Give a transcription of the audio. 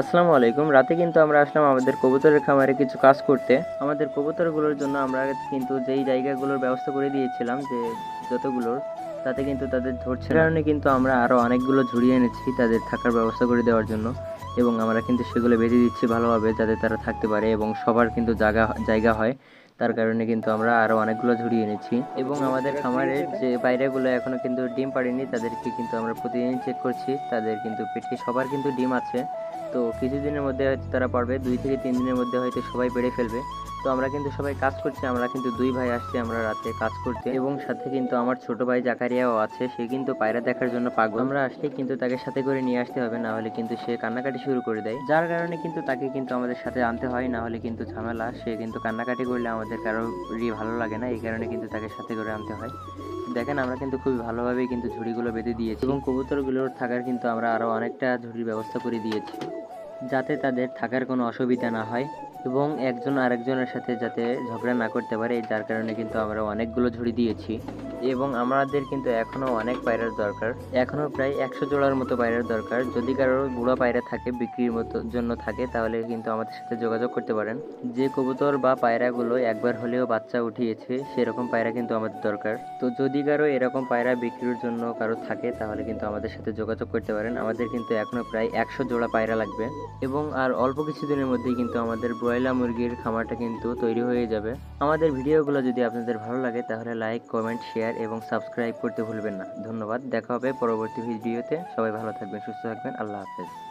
আসসালামু আলাইকুম। রাতে কিন্তু আমরা আসলাম আমাদের কবুতরের খামারে কিছু কাজ করতে। আমাদের কবুতরগুলোর জন্য আমরা কিন্তু যেই জায়গাগুলোর ব্যবস্থা করে দিয়েছিলাম যে যতগুলোর, তাতে কিন্তু তাদের ধরছে না। কারণে কিন্তু আমরা আরও অনেকগুলো ঝুড়ি এনেছি তাদের থাকার ব্যবস্থা করে দেওয়ার জন্য, এবং আমরা কিন্তু সেগুলো বেঁধে দিচ্ছি ভালোভাবে যাতে তারা থাকতে পারে এবং সবার কিন্তু জায়গা জায়গা হয়। তার কারণে কিন্তু আমরা আরও অনেকগুলো ঝুড়ি এনেছি, এবং আমাদের খামারের যে পায়রাগুলো এখনও কিন্তু ডিম পাড়েনি তাদেরকে কিন্তু আমরা প্রতিদিন চেক করছি। তাদের কিন্তু পেটে সবার কিন্তু ডিম আছে, তো কিছুদিনের মধ্যে হয়তো তারা পারবে, 2 থেকে 3 দিনের মধ্যে হয়তো সবাই পেড়ে ফেলবে। তো আমরা কিন্তু সবাই কাজ করছি, আমরা কিন্তু 2 ভাই আসছি আমরা রাতে কাজ করতে, এবং সাথে কিন্তু আমার ছোট ভাই জাকারিয়াও আছে, সে কিন্তু পায়রা দেখার জন্য পাগল। আমরা আসলেই কিন্তু তাকে সাথে করে নিয়ে আসতে হবে, না হলে কিন্তু সে কান্নাকাটি শুরু করে দেয়, যার কারণে কিন্তু তাকে কিন্তু আমাদের সাথে আনতে হয়, না হলে কিন্তু ঝামেলা। সে কিন্তু কান্নাকাটি করলে আমাদের কারোরই ভালো লাগে না, এই কারণে কিন্তু তাকে সাথে করে আনতে হয়। দেখেন আমরা কিন্তু খুবই ভালোভাবেই কিন্তু ঝুড়িগুলো বেঁধে দিয়েছি, এবং কবুতরগুলোর থাকার কিন্তু আমরা আরও অনেকটা ঝুড়ির ব্যবস্থা করে দিয়েছি যাতে তাদের থাকার কোনো অসুবিধা না হয়, এবং একজন আরেকজনের সাথে যাতে ঝগড়া না করতে পারে, যার কারণে কিন্তু আমরা অনেকগুলো ঝুড়ি দিয়েছি। এবং আমাদের কিন্তু এখনও অনেক পায়রার দরকার, এখনও প্রায় 100 জোড়ার মতো পায়রার দরকার। যদি কারোর বুড়া পায়রা থাকে, বিক্রির মতো জন্য থাকে, তাহলে কিন্তু আমাদের সাথে যোগাযোগ করতে পারেন। যে কবুতর বা পায়রাগুলো একবার হলেও বাচ্চা উঠিয়েছে সেরকম পায়রা কিন্তু আমাদের দরকার। তো যদি কারো এরকম পায়রা বিক্রির জন্য কারো থাকে, তাহলে কিন্তু আমাদের সাথে যোগাযোগ করতে পারেন। আমাদের কিন্তু এখনও প্রায় 100 জোড়া পায়রা লাগবে, এবং আর অল্প কিছুদিনের মধ্যেই কিন্তু আমাদের ব্রয়লার মুরগির খামারটা কিন্তু তৈরি হয়ে যাবে। আমাদের ভিডিওগুলো যদি আপনাদের ভালো লাগে তাহলে লাইক, কমেন্ট, শেয়ার এবং সাবস্ক্রাইব করতে ভুলবেন না। ধন্যবাদ, দেখা হবে পরবর্তী ভিডিওতে। সবাই ভালো থাকবেন, সুস্থ থাকবেন। আল্লাহ হাফেজ।